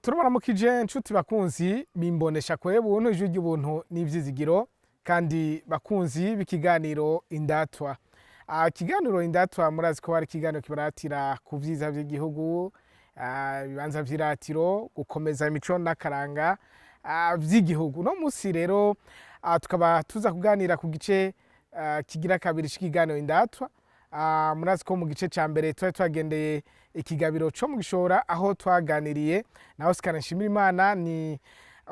Turabaramukije nshuti bakunzi bimbonesha kure buntu ijwi ry'ubuntu n'ivyizigiro kandi bakunzi b'ikiganiro Indatwa. Ikiganiro Indatwa murazi ko ari ikiganiro kibaratira ku vyiza vy'igihugu, ibibanza vy'iratiro, gukomeza imico n'akaranga vy'igihugu. No musi rero tukaba tuza kuganira ku gice kigira kabiri c'ikiganiro Indatwa. Murazi ko mu gice ca mbere twari twagendeye Ikigabiro co mu Gishora aho twaganiriye na Oscar Nshimirimana, ni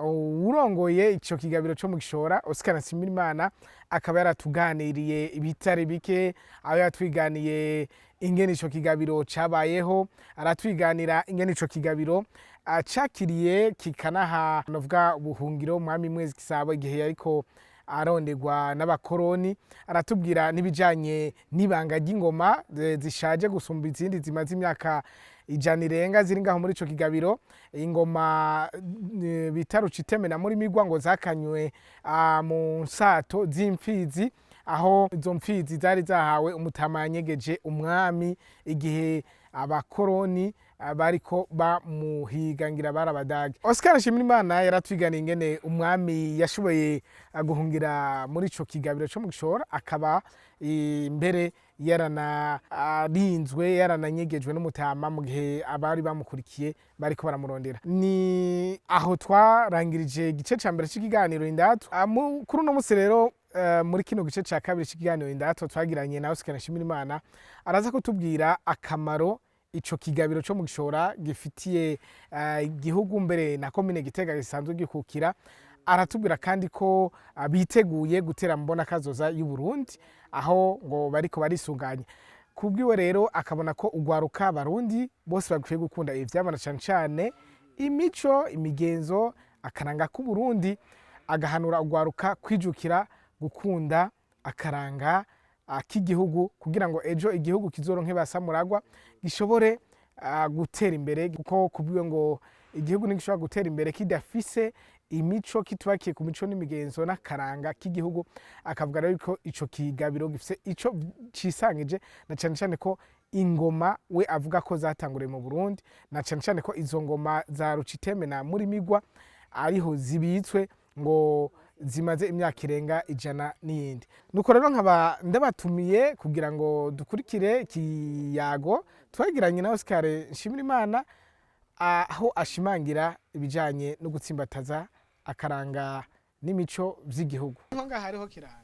urongoye ico kigabiro co mu Gishora. Oscar Nshimirimana akaba yaratuganiriye ibitari bike, aho yatwiganiye ingene ico kigabiro cabayeho, aratwiganira ingene ico kigabiro cakiriye kikanaha novuga ubuhungiro Umwami Mwezi Gisabo igihe yariko aronderwa n'abakoroni. Aratubwira n'ibijanye n'ibanga ry'ingoma zishaje gusumba izindi zimaze imyaka 100 irenga ziri ngaho muri ico kigabiro. Ingoma bita ruciteme na muri migwa ngo zakanywe mu nsato z'imfizi, aho izo mfizi zari zahawe umutama yanyegeje umwami igihe abakoroni bariko bamuhigangira barabadage. Oscar Nshimirimana yaratwiganiye ingene umwami yashoboye guhungira muri ico kigabiro co mu Gishora, akaba mbere yaranarinzwe yarananyegejwe n'umutama mu gihe abari bamukurikiye bariko baramurondera. Ni aho twarangirije igice ca mbere c'ikiganiro Indatwa. Kuri uno musi rero muri kino gice ca kabiri c'ikiganiro Indatwa twagiranye na Oscar Nshimirimana, araza kutubwira akamaro ico kigabiro co mu Gishora gifitiye igihugu mbere na komine Gitega gisanzwe gikukira. Aratubwira kandi ko biteguye gutera mbona kazoza y'u Burundi, aho ngo bariko barisunganya. Kubwiwe rero akabona ko ugwaruka Barundi bose bagikwiye gukunda ivyabana cane cane imico, imigenzo, akaranga k'u Burundi. Agahanura ugwaruka kwijukira gukunda akaranga k'igihugu kugira ngo ejo igihugu kizoronke basamuragwa gishobore gutera imbere, kuko kubwiwe ngo igihugu ntigishobora gutera imbere kidafise imico, kitubakiye ku mico n'imigenzo n'akaranga k'igihugu. Akavuga rero ko ico kigabiro gifise ico cisangije, na cane cane ko ingoma we avuga ko zatanguriye mu Burundi, na cane cane ko izo ngoma za ruciteme na muri migwa ariho zibitswe ngo zimaze imyaka irenga 100 n'iyindi. Nuko rero nkaba ndabatumiye kugira ngo dukurikire ikiyago twagiranye na Oscar Nshimirimana, aho ashimangira ibijanye no gutsimbataza akaranga n'imico vy'igihugu. Nkonga hariho kiranga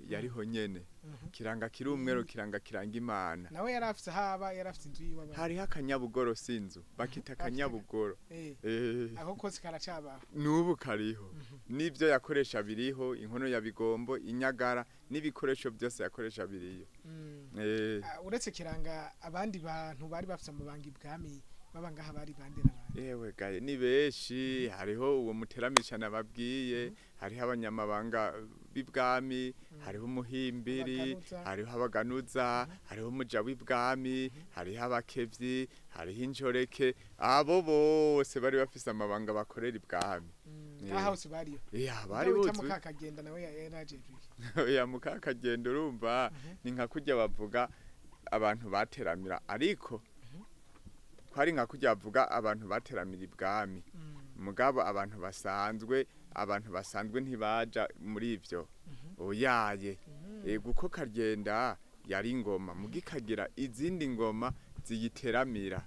yariho nyene kiranga kiri umwero, kiranga Imana. Nawe yarafise haba yarafise inzu yiwe, hariho akanyabugoro sinzu bakita akanyabugoro. Aho kose karacabaho n'ubu kariho, n'ivyo yakoresha biriho, inkono ya bigombo, inyagara n'ibikoresho byose yakoresha biriyo. Uretse kiranga abandi bantu bari bafise amabanga ibwami baba ngaha bari bandera bandi. Yewe gaye ni beshi, hariho uwo muteramisha nababwiye, hariho abanyamabanga b'ibwami, hariho umuhimbiri, hariho abaganuza, hariho umuja w'ibwami, hariho abakevyi, hariho injoreke. Abo bose bari bafise amabanga bakorera ibwami. Aha hose bariyo. Bari bose. Mukakagenda nawe yarajejwe. Ya mukakagenda urumva ni nka kurya bavuga abantu bateramira, ariko kwari nka kurya bavuga abantu bateramira ibwami. Mugabo abantu basanzwe ntibaja muri ivyo. Oyaye. Guko kagenda yari ingoma, mugikagira izindi ngoma ziyiteramira.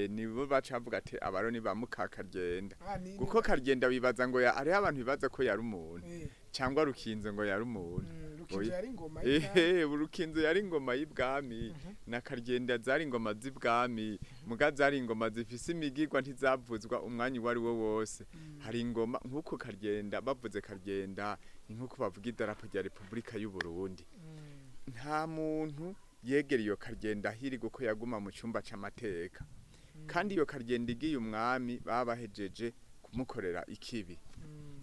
Nibo bacavuga ati abaroni ba mukakagenda. Guko kagenda bibaza ngo ari abantu bibaza ko yari umuntu, cyangwa rukinzo ngo yari umuntu. Rukinzo yari ingoma y'ibwami. Urukinzo yari ingoma y'ibwami, na kagenda zari ingoma z'ibwami. Muga zari ingoma zifise imigirwa ntizavuzwa umwanya wari wo wose. Hari ingoma nkuko kagenda bavuze kagenda, nkuko bavuga idarapo rya Republika y'u Burundi. Nta muntu yegera iyo kagenda hiri guko yaguma mu cyumba c'amateka. Kandi iyo kagenda igiye umwami babahejeje kumukorera ikibi.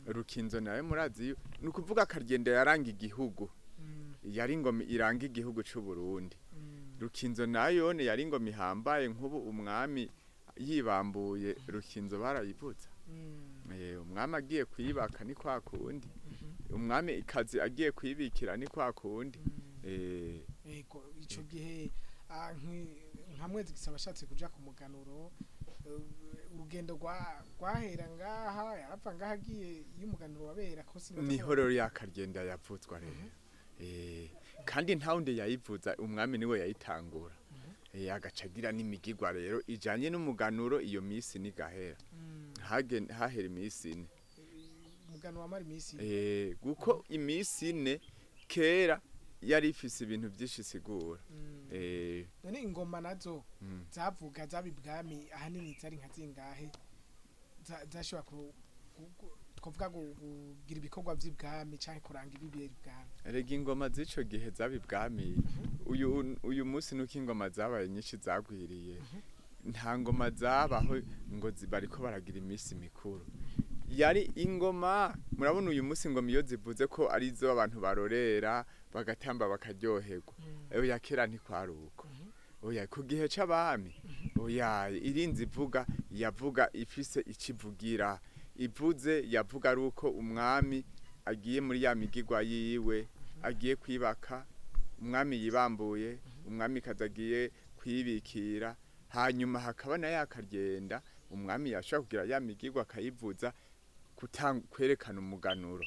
Rukinzo nawe murazi nukuvuga kagenda yaranga igihugu. yari ingoma iranga igihugu c'u Burundi. Rukinzo nayone yari ingoma ihambaye nk'ubu umwami yibambuye Rukinzo barayivuza. Umwami agiye kuyibaka ni kwa kundi, umwami ikazi agiye kuyibikira ni kwa kundi. Ego ico gihe nka Mwezi Gisaba ashatse kuja ku muganuro, urugendo rwahera ngaha yarapfa ngaha agiye y'umuganuro wabera ko niho rero yakargenda yavutswa rero. Kandi ntawundi yayivuza, umwami niwe yayitangura. Agacagira n'imigigwa rero ijanye n'umuganuro, iyo misi ni gahera. Hahera imisi ine. Umuganuro wamara imisi ine. Guko imisi ine kera yari ifise ibintu vyinshi sigura. None ingoma nazo zavuga zabibwami ahanini zari nka zingahe zashobora kuvuga kugira ibikorwa vy'ibwami canke kuranga ibibiye ibwami? Rega ingoma z'ico gihe zabibwami, uyu musi nuko ingoma zabaye nyinshi zagwiriye, nta ngoma zabaho ngo bariko baragira imisi mikuru. Yari ingoma, murabona uyu musi ingoma iyo zivuze ko arizo abantu barorera bagatamba bakaryoherwa. Oya kera ntikwaruko. Oya ku gihe c'abami, oya irinzi ivuga yavuga ifise ikivugira. Ivuze yavuga ari uko umwami agiye muri ya migigwa yiwe, agiye kwibaka, umwami yibambuye, umwami kazagiye kwibikira, hanyuma hakaba na yakargenda umwami yashaka kugira ya migigwa akayivuza kwerekana umuganuro.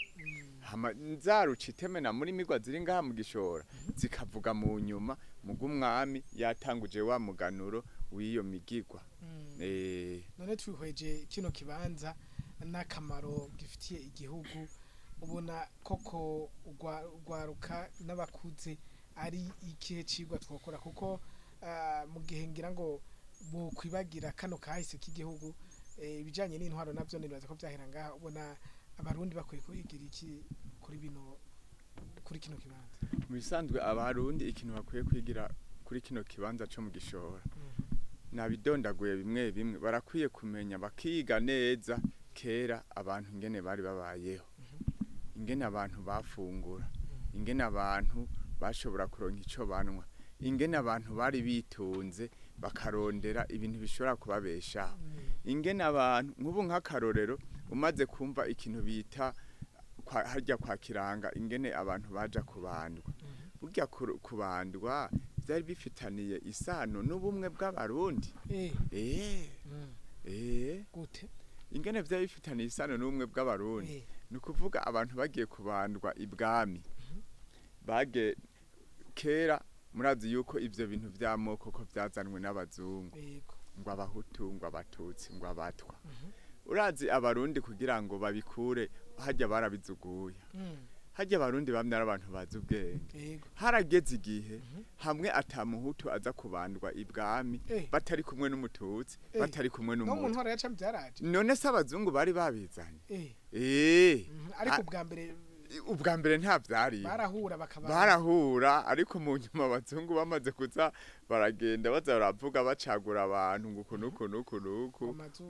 Nzaruca iteme na muri migwa ziri ngaha mu Gishora zikavuga mu nyuma mugo umwami yatanguje wa muganuro w'iyo migigwa. None twihweje kino kibanza n'akamaro gifitiye igihugu, ubona koko ugwaruka n'abakuze ari ikihe cigwa twokora, kuko mu gihe ngira ngo bo kwibagira kano kahise k'igihugu, ibijanye n'intwaro navyo nibaza ko vyahera ngaha. Ubona abarundi bakwiye kwigira iki kuri kino kibanza? Mu bisanzwe abarundi ikintu bakwiye kwigira kuri kino kibanza co mu Gishora, nabidondaguye bimwe bimwe, barakwiye kumenya bakiga neza kera abantu ingene bari babayeho, ingene abantu bafungura, ingene abantu bashobora kuronka ico banwa, ingene abantu bari bitunze bakarondera ibintu bishobora kubabeshaho, ingene abantu nk'ubu nk'akarorero umaze kumva ikintu bita harya kwa Kiranga, ingene abantu baja kubandwa. Burya kubandwa byari bifitaniye isano n'ubumwe bw'abarundi. Gute? Ingene byari bifitaniye isano n'ubumwe bw'abarundi, nukuvuga abantu bagiye kubandwa ibwami, kera murazi yuko ivyo bintu vy'amoko ko vyazanwe n'abazungu, ngo abahutu, ngo abatutsi, ngo abatwa. Urazi abarundi kugira ngo babikure hajya barabizuguye. Hajya abarundi bamwe ari abantu bazi ubwenge. Harageze igihe hamwe atamuhutu aza kubandwa ibwami batari kumwe n'umututsi, batari kumwe n'umutu. No muntu yaca byaraje. None se abazungu bari babizanye. Ariko ubwa mbere nta vyari. Barahura ariko mu nyuma abazungu bamaze kuza baragenda baza baravuga bacagura abantu ngo kunuku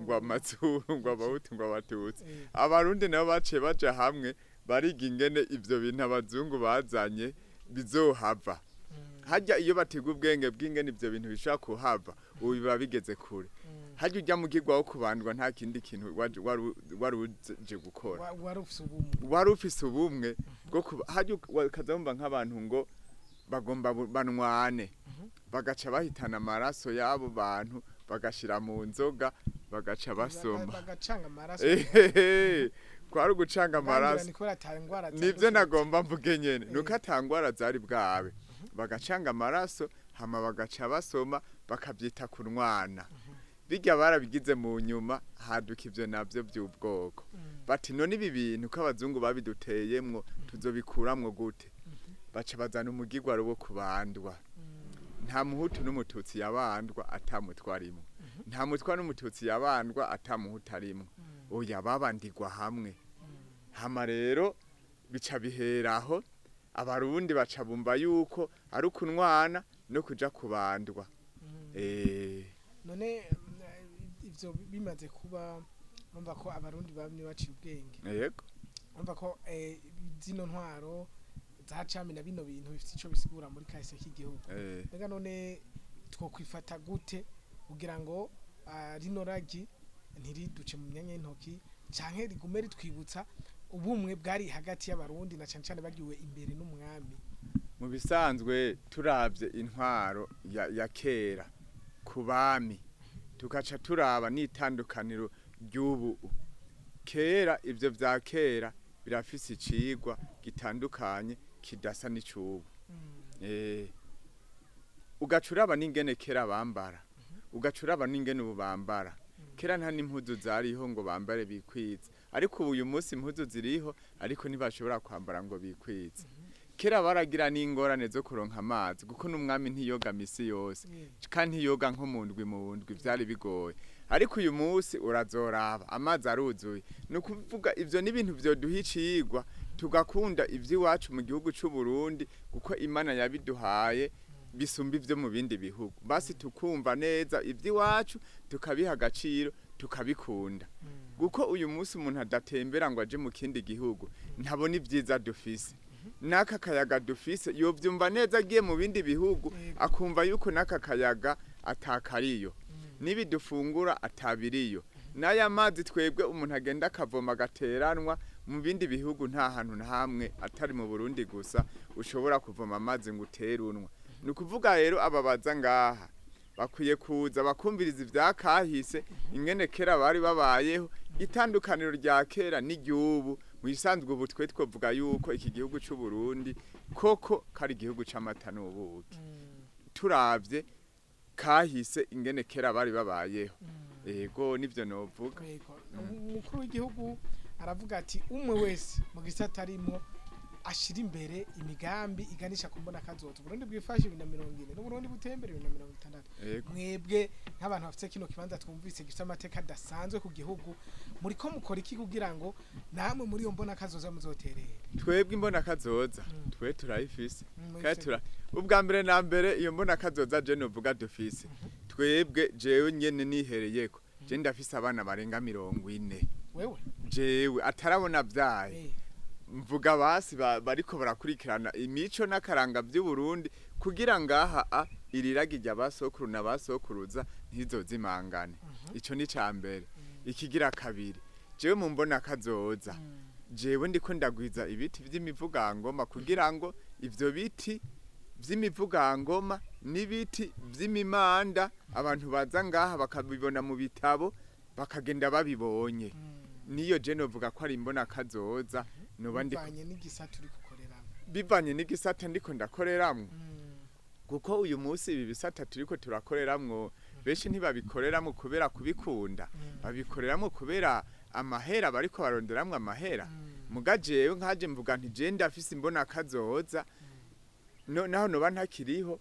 ngo amazuru ngo abahutu ngo abatutsi. Abarundi nabo baciye baja hamwe bariga ingene ivyo bintu abazungu bazanye bizohava. Hajya iyo batega ubwenge bw'ingene ivyo bintu bishaka kuhava, ubu biba bigeze kure. Hajya ujya mugirwa wo kubandwa nta kindi kintu waruje gukora. Wari ufise ubumwe bwo hajya ukazumva nk'abantu ngo bagomba banwane, bagaca bahitana amaraso y'abo bantu bagashira mu nzoga bagaca basoma. Bagacanga amaraso. Kwari gucanga amaraso. Nivyo nagomba mvuge nyene, nuko atangwara zari bwabe. Bagacanga amaraso hama bagaca basoma bakavyita kunwana. Bijya barabigize mu nyuma haduka ivyo navyo by'ubwoko. Bati none ibi bintu ko abazungu babiduteyemwo tuzobikuramwo gute? Baca bazana umugirwa wo kubandwa. Nta muhutu n'umututsi yabandwa atamutwarimo. Nta mutwa n'umututsi yabandwa atamuhutu arimo. Oya babandigwa hamwe. Hama rero bica biheraho abarundi baca bumva yuko ari ukunwana no kuja kubandwa. None ivyo bimaze kuba numva ko abarundi bamwe baciye ubwenge. Yego. Numva ko zino ntwaro za cami na bino bintu bifite ico bisigura muri kahise k'igihugu mbega none twokwifata gute kugira ngo rino ragi ntiriduce mu myanya y'intoki canke rigume ritwibutsa ubumwe bwari hagati y'abarundi na cane cane bagiwe imbere n'umwami. Mu bisanzwe turavye intwaro ya kera ku bami tugaca turaba n'itandukaniro ry'ubu. Kera ivyo vya kera birafise icigwa gitandukanye kidasa n'icubu. Ugaca uraba n'ingene kera bambara, ugaca uraba n'ingene ubu bambara. Kera nta n'impuzu zariho ngo bambare bikwize, ariko ubu uyu munsi impuzu ziriho ariko ntibashobora kwambara ngo bikwize. Kera baragira n'ingorane zo kuronka amazi kuko n'umwami ntiyoga misi yose kandi ntiyoga nko mu ndwi vyari bigoye, ariko uyu munsi urazoraba amazi aruzuye. Nukuvuga ivyo n'ibintu vyoduha icigwa tugakunda ivy'iwacu mu gihugu c'u Burundi kuko Imana yabiduhaye bisumba ivyo mu bindi bihugu, basi tukumva neza ivy'iwacu tukabiha agaciro tukabikunda. Kuko uyu munsi umuntu adatembera ngo aje mu kindi gihugu ntabona ivyiza dufise, naka kayaga dufise yovyumva neza agiye mu bindi bihugu akumva yuko naka kayaga atakariyo, nibi dufungura atabiriyo, n'aya mazi twebwe umuntu agenda akavoma gateranwa mu bindi bihugu nta hantu na hamwe atari mu Burundi gusa ushobora kuvoma amazi ngo uterunwa. Nukuvuga rero ababaza ngaha bakwiye kuza bakumviriza ivyakahise ingene kera bari babayeho, itandukaniro rya kera n'iryubu. Mwisanzwe ubu twe twovuga yuko iki gihugu c'u Burundi koko kari igihugu c'amata n'ubuki. Turavye kahise ingene kera bari babayeho. Ego nivyo novuga. Umukuru w'igihugu aravuga ati umwe wese mu gisata arimwo ashira imbere imigambi iganisha kumbona kazoza Burundi bwifashe 2040 no Burundi butembere 2060. Mwebwe nk'abantu bafite kino kibanza twumvise gifite amateka dasanzwe ku gihugu muri ko mukora iki kugira ngo namwe muri yo mbona kazoza muzoterera? Twebwe imbona kazoza twe turayifise katura ubwa mbere na mbere iyo mbona kazoza je novuga dufise twebwe jewe nyene nihereyeko je ndafise abana barenga 40. Wewe jewe atarabona vyaye mvuga basi bariko barakurikirana imico n'akaranga by'u Burundi kugira ngaha iriragirya basokuru na basokuruza ntizozimangane. Ico ni cambere. Ikigira kabiri jewe mu mbona kazoza jewe ndiko ndagwiza ibiti vy'imivugangoma kugira ngo ivyo biti vy'imivugangoma n'ibiti vy'imimanda abantu baza ngaha bakabibona mu bitabo bakagenda babibonye. Niyo je novuga ko ari imbona kazoza bivanye n'igisata uri gukoreramwo. Bivanye n'igisata ndiko ndakoreramwo. Kuko uyu munsi ibi bisata turiko turakoreramwo benshi ntibabikoreramwo kubera kubikunda, babikoreramwo kubera amahera bariko baronderamwo amahera. Muga jewe nkaje mvuga nti je ndafise imbona kazoza naho noba ntakiriho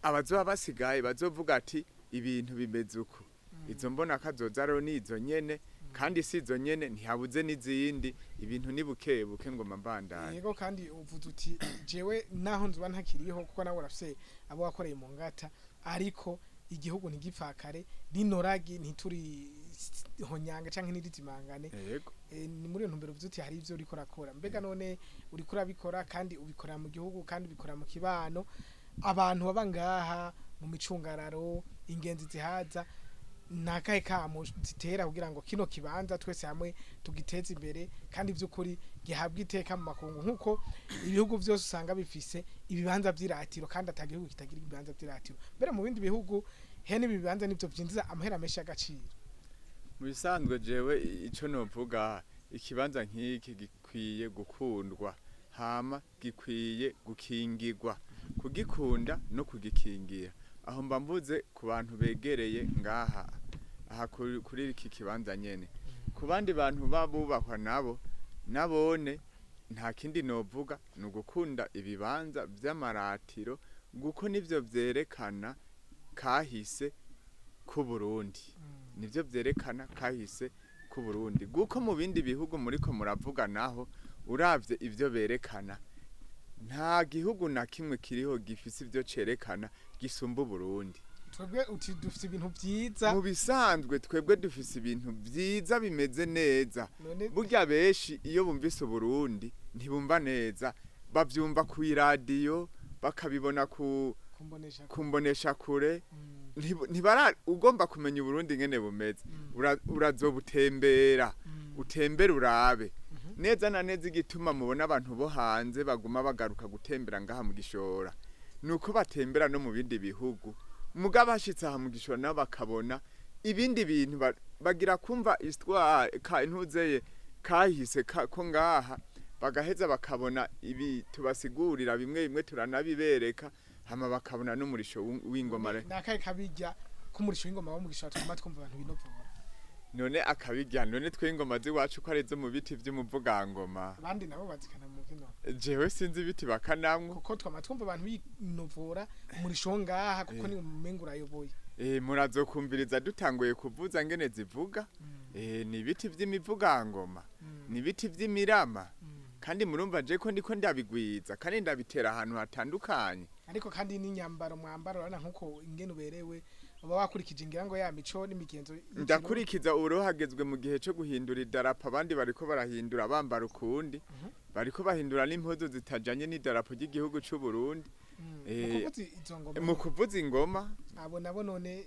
abazoba basigaye bazovuga ati ibintu bimeze uko. Izo mbona kazoza rero nizo nyene kandi sizo nyene ntihabuze n'izindi ibintu nibukebuke ngo mambandanye. Yego kandi uvuze uti jewe naho nzuba ntakiriho kuko nawe urafise abo wakoreye mu ngata ariko igihugu ntigipfakare rinoragi ntituri honyanga canke n'irizimangane. Yego ni muri ntumbero uvuze uti hari ivyo uriko rakora mbega none uriko urabikora kandi ubikora mu gihugu kandi ubikora mu kibano abantu baba ngaha mu micungararo ingenzi zihaza nakahe kamo zitera kugira ngo kino kibanza twese hamwe tugiteze imbere kandi by'ukuri gihabwa iteka mu makungu nkuko ibihugu byose usanga bifise ibibanza by'iratiro kandi atagihugu kitagira ibibanza by'iratiro mbere mu bindi bihugu hene ibibanza nivyo byinjiza amahera menshi y'agaciro. Mu bisanzwe jewe ico novuga ikibanza nk'iki gikwiye gukundwa hama gikwiye gukingirwa, kugikunda no kugikingira. Aho mba mvuze ku bantu begereye ngaha aha kuri iki kibanza nyene. Ku bandi bantu babubahwa nabone nta kindi novuga nugukunda ibibanza vy'amaratiro guko nivyo vyerekana kahise ku Burundi. Nivyo vyerekana kahise ku Burundi. Guko mu bindi bihugu muriko muravuga naho uravye ivyo berekana nta gihugu na kimwe kiriho gifise ivyo cerekana gisumba Burundi. Twebwe uti dufise ibintu vyiza. Mu bisanzwe twebwe dufise ibintu vyiza bimeze neza. Burya beshi iyo bumvise Burundi ntibumva neza bavyumva ku iradiyo bakabibona kumbonesha kure ntibara ugomba kumenya Burundi ngene bumeze urazobutembera utembera urabe neza na neza igituma mubona abantu bo hanze baguma bagaruka gutembera ngaha mu Gishora nuko batembera no mu bindi bihugu mugabo hashitse aha mu Gishora nabo bakabona ibindi bintu bagira kumva histoire intuzeye kahise ko ngaha bagaheza bakabona ibi tubasigurira bimwe bimwe turanabibereka hama bakabona n'umurisho w'ingoma nakaye kabijya kumurisho w'ingoma wo mu Gishora twuma twumva abantu binovora none akabijya none tw'ingoma ziwacu ko arizo mu biti vy'umuvugangoma abandi nabo bazikana mu kino jewe sinzi ibiti bakanamwe kuko twama twumva abantu binovora umurisho ngaha kuko ni umengo urayoboye murazokumviriza dutanguye kuvuza ngene zivuga ni ibiti vy'imivugangoma ni ibiti vy'imirama kandi murumva je ko ndiko ndabigwiza kandi ndabitera ahantu hatandukanye ariko kandi n'inyambaro mwambaro urana nkuko ingene uberewe uba wakurikije ngira ngo ya mico n'imigenzo ndakurikiza urohagezwe mu gihe cyo guhindura idarapo abandi bariko barahindura bambara ukundi bariko bahindura n'impuzu zitajanye n'idarapo ry'igihugu c'u Burundi mu kuvuza ingoma abo nabo none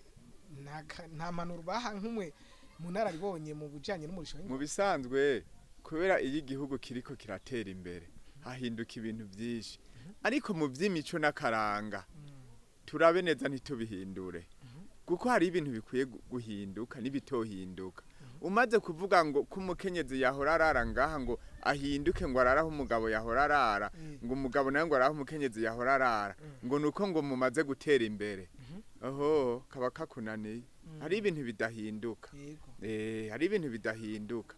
nta mpanuro baha nk'umwe mu nararibonye mu bujanye n'umurisho mu bisanzwe kubera iyo igihugu kiriko kiratera imbere hahinduka ibintu byinshi ariko mu vy'imico n'akaranga turabe neza ntitubihindure kuko hari ibintu bikwiye guhinduka n'ibitohinduka umaze kuvuga ngo kumukenyezi yahora arara ngaha ngo ahinduke ngo araraho umugabo yahora arara ngo umugabo nawe ngo araraho umukenyezi yahora arara ngo nuko ngo mumaze gutera imbere oho kaba kakunaniye hari ibintu bidahinduka hari ibintu bidahinduka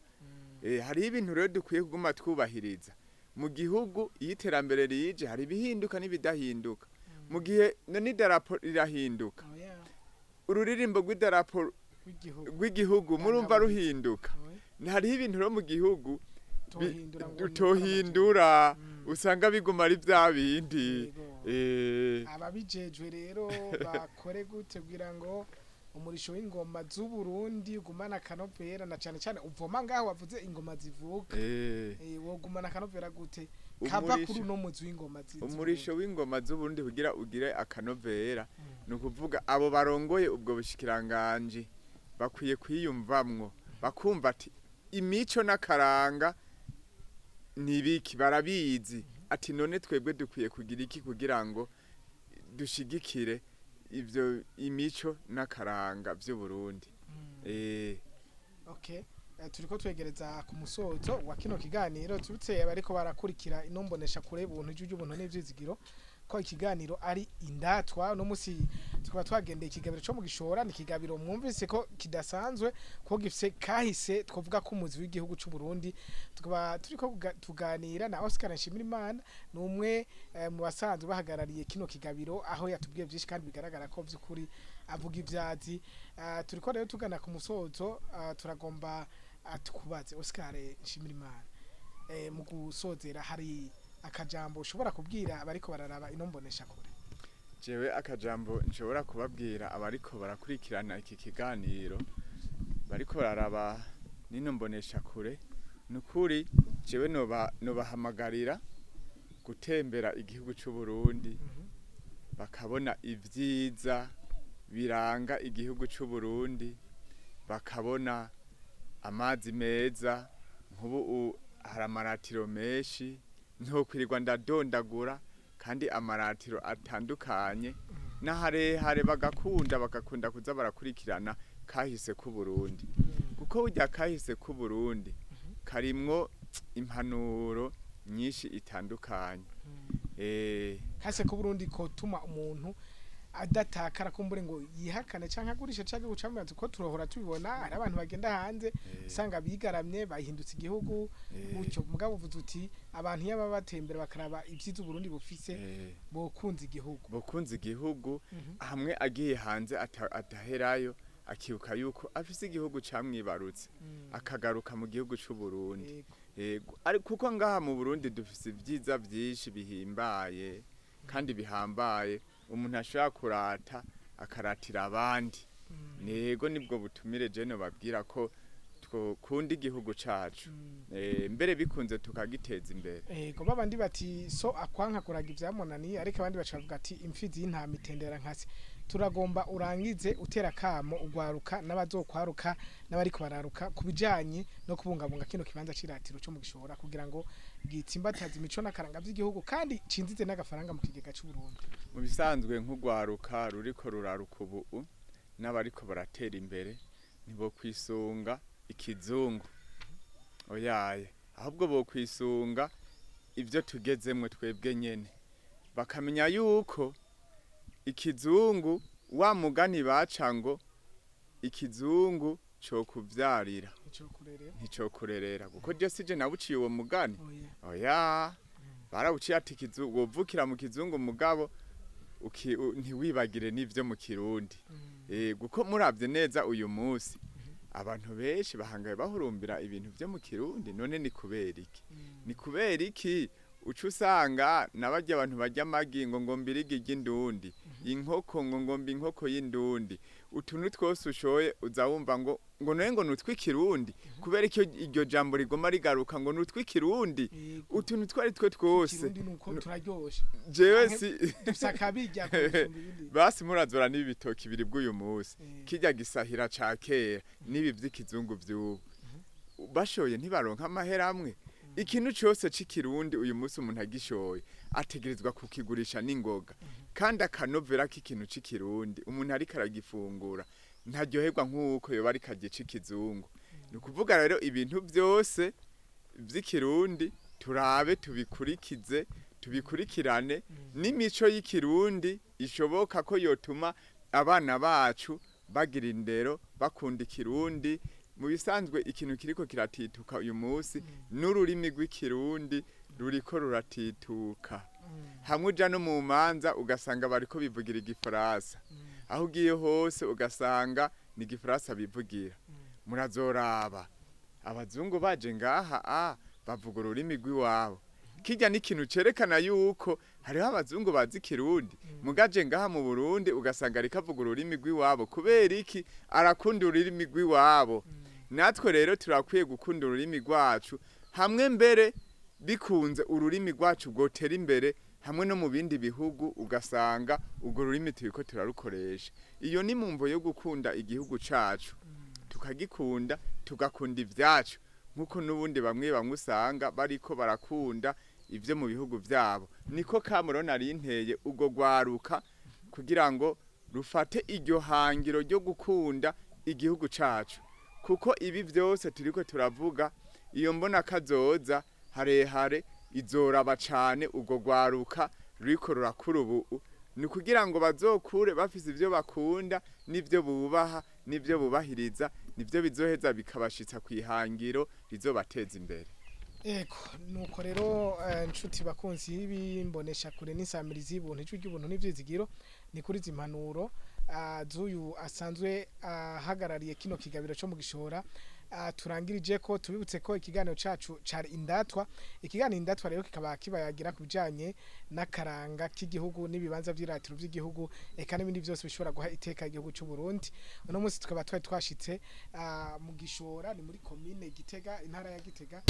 hari ibintu rero dukwiye kuguma twubahiriza mu gihugu iyo iterambere rije hari ibihinduka n'ibidahinduka mu gihe n'idarapo rirahinduka ururirimbo rw'idarapo rw'igihugu murumva ruhinduka hariho ibintu rero mu gihugu dutohindura usanga biguma ari bya bindi ababijejwe rero bakore gute kugira ngo umurisho w'ingoma z'u Burundi ugumana kanovera na cyane cyane uvoma ngaho wavuze ingoma zivuga wogumana kanovera gute kava kuri no muzi w'ingoma umurisho w'ingoma z'u Burundi kugira ugire akanovera nukuvuga abo barongoye ubwo bushikiranganje bakwiye kwiyumvamwo bakumva ati imico n'akaranga nibiki barabizi ati none twebwe dukwiye kugira iki kugira ngo dushigikire ivyo imico n'akaranga vy'u Burundi okay turiko twegereza ku musozo wa kino kiganiro tubutse bariko barakurikira inombonesha kure buntu by'ubuntu n'ivyizigiro ko ikiganiro ari Indatwa no musi tukaba twagendeye ikigabiro cyo mu Gishora ni ikigabiro mwumvise ko kidasanzwe ko gifise kahise twovuga ko umuzi w'igihugu c'u Burundi tukaba turiko tuganira na Oscar Nshimirimana numwe mu basanzwe bahagarariye kino kigabiro aho yatubwiye byinshi kandi bigaragara ko by'ukuri avuga ivyazi turiko rero tugana ku musozo turagomba tukubaze Oscar Nshimirimana mu gusozera hari akajambo ushobora kubwira abariko bararaba inombonesha kure jewe akajambo nshobora kubabwira abariko barakurikirana iki kiganiro bariko bararaba n'inombonesha kure nukuri jewe nobahamagarira gutembera igihugu c'u Burundi bakabona ivyiza biranga igihugu c'u Burundi bakabona amazi meza nk'ubu hari amaratiro menshi ntokwirirwa ndadondagura kandi amaratiro atandukanye n'aharehare bagakunda kuza barakurikirana kahise ku Burundi kuko burya kahise ku Burundi karimwo impanuro nyinshi itandukanye kahise ku Burundi ko tuma umuntu adatakara kumbure ngo yihakane canke agurisha canke gucamaza ko turohora tubibona hari abantu bagenda hanze usanga bigaramye bahindutse igihugu bucyo mugabo uvuze uti abantu yaba batembera bakaraba ivyiza Burundi bufise bokunze igihugu hamwe agiye hanze ataherayo akibuka yuko afise igihugu camwibarutse akagaruka mu gihugu c'u Burundi ari kuko ngaha mu Burundi dufise ivyiza vyinshi bihimbaye kandi bihambaye umuntu ashobora akaratira abandi nego nibwo butumire je no babwira ko twokunda igihugu cacu mbere bikunze tukagiteza imbere. Ego babandi bati so akwanka kuraga ivyamunaniye ariko abandi bacavuga ati imfizi y'intama itendera nkasi. Turagomba urangize utera kamo ugwaruka n'abazokwaruka n'abariko bararuka kubijanye no kubungabunga kino kibanza ciratiro cyo mu Gishora kugira ngo gitsimbataza imico n'akaranga by'igihugu kandi cinzize n'agafaranga mu kigega cy'u Burundi. Mu bisanzwe nk'ugwaruka ruriko ruraruka ubu n'abariko baratera imbere nibo kwisunga ikizungu oyaye ahubwo bo kwisunga ivyo tugezemwe twebwe nyene bakamenya yuko ikizungu wa mugani baca ngo ikizungu cyo kuvyarira ntico kurerera kuko je sije nabuciye uwo mugani oya barawuciye ati ikizungu wovukira mu kizungu mugabo ntiwibagire n'ivyo mu kirundi guko muravye neza uyu munsi abantu benshi bahangaye bahurumbira ibintu vyo mu kirundi none ni kubera iki ucu usanga nabarya abantu barya amagi ngo ngombira igi ry'indundi inkoko ngo ngomba inkoko y'indundi utuntu twose ushoye uzawumva ngo noye ngo nutwi kirundi kubera icyo iryo jambo rigoma rigaruka ngo nutwi kirundi utuntu twari twe twose jewe si dusakabijya basi murazora n'ibitoki biri bw'uyu munsi kijya gisahira ca kera nibi vy'ikizungu vy'ubu bashoye ntibaronka amahera amwe ikintu cyose c'ikirundi uyu munsi umuntu agishoye ategerezwa kukigurisha n'ingoga kandi akanovera k'ikintu c'ikirundi umuntu ari karagifungura ntaryoherwa nk'uko yoba ari kagice ikizungu ni ukuvuga rero ibintu byose vy'ikirundi turabe tubikurikize tubikurikirane n'imico y'ikirundi ishoboka ko yotuma abana bacu bagira indero bakunda ikirundi mu bisanzwe ikintu kiriko kiratituka uyu munsi n'ururimi rw'ikirundi ruriko ruratituka hamwe uja no mu manza ugasanga bariko bivugira igifaransa aho ugiye hose ugasanga ni igifaransa bivugira murazoraba abazungu baje ngaha bavuga ururimi rw'iwabo kijya n'ikintu cerekana yuko hariho abazungu bazi kirundi mugaje ngaha mu Burundi ugasanga ariko avuga ururimi rw'iwabo kubera iki arakunda ururimi rw'iwabo natwe rero turakwiye gukunda ururimi rwacu hamwe mbere bikunze ururimi rwacu gotera imbere hamwe no mu bindi bihugu ugasanga urwo rurimi turiko turarukoresha iyo ni mumvo yo gukunda igihugu cacu tukagikunda tugakunda ivyacu nkuko nubundi bamwe usanga bariko barakunda ivyo mu bihugu vyabo niko Cameroon ari inteye ugo gwaruka kugira ngo rufate iryo hangiro ryo gukunda igihugu cacu kuko ibi vyose turiko turavuga iyo mbona kazoza harehare izoraba cane ugo gwaruka ruriko rurakura ubu ni kugira ngo bazokure bafise ivyo bakunda n'ivyo bubaha n'ivyo bubahiriza nivyo bizoheza bikabashitsa kwihangiro rizobateza imbere. Eko nuko rero nshuti bakunzi y'ibimbonesha kure n'isamirizi y'ubuntu icyo cy'ubuntu n'ivyizigiro ni kuri zimpanuro zuyu asanzwe hagarariye kino kigabiro cyo mu Gishora turangirije ko tubibutse ko ikiganiro cacu cari Indatwa ikiganiro Indatwa rero kikaba kibayagira kubijanye n'akaranga k'igihugu n'ibibanza vy'iratiro by'igihugu eka n'ibindi byose bishobora guha iteka igihugu cy'u Burundi uno munsi tukaba twashitse mu Gishora ni muri commune Gitega intara ya Gitega